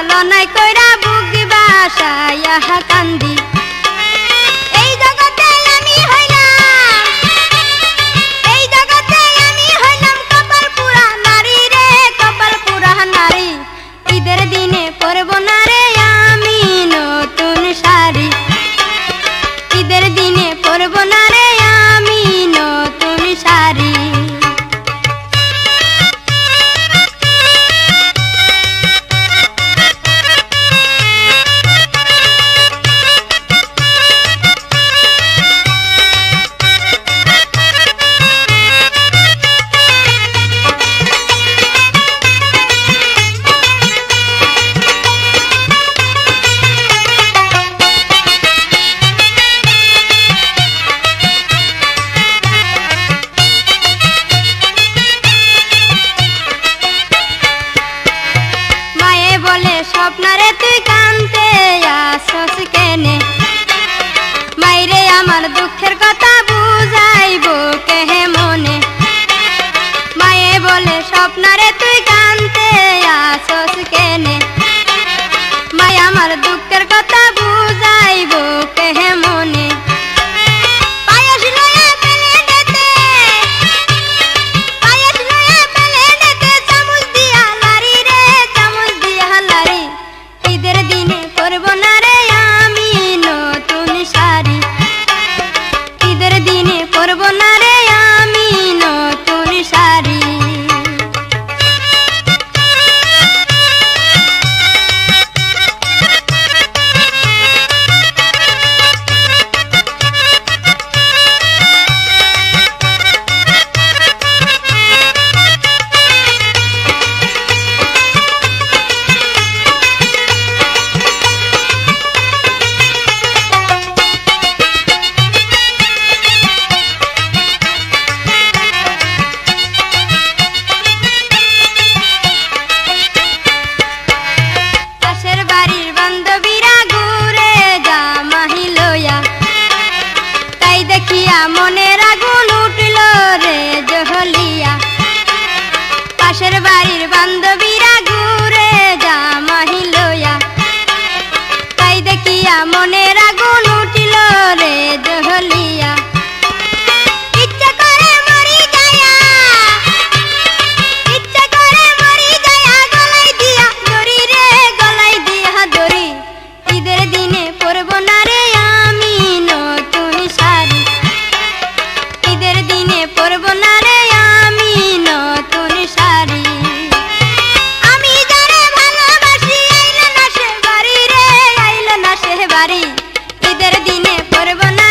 লনাই কইরা বুক বাসায়া কান্দি এই জগতে আমি হইলাম কপাল পুরা নারী রে কপাল পুরা নারী ঈদের দিনে পরব না রে আমি নতুন শাড়ি ঈদের দিনে পরব না রে আমি নতুন শাড়ি বলে স্বপ্নারে তুই কানতে আসস কেনে মাইরে আমার দুঃখের কথা বুঝাইবো কেহে মনে মায়ে বলে স্বপ্নারে তুই কানতে আসস কেনে মাই আমার দুঃখের কথা বুঝাইবো কেহে মনে মনের আগুন উঠল রে জহলিয়া পাশের বাড়ির বান্ধবীরা ঘুরে জামাহি লইয়া তাই দেখিয়া মনের আগুন উঠল রে জহলিয়া ইচ্ছা করে মরি যায়া গলাই দিয়া দড়ি রে গলাই দিয়া দড়ি ঈদের দিনে পরব না রে আমি নতুন শাড়ি ঈদের দিনে পরব না রে আমি নতুন শাড়ি আমি যারে ভালোবাসি আইল না সে বাড়ি রে আইল না সে বাড়ি ঈদের দিনে পরব না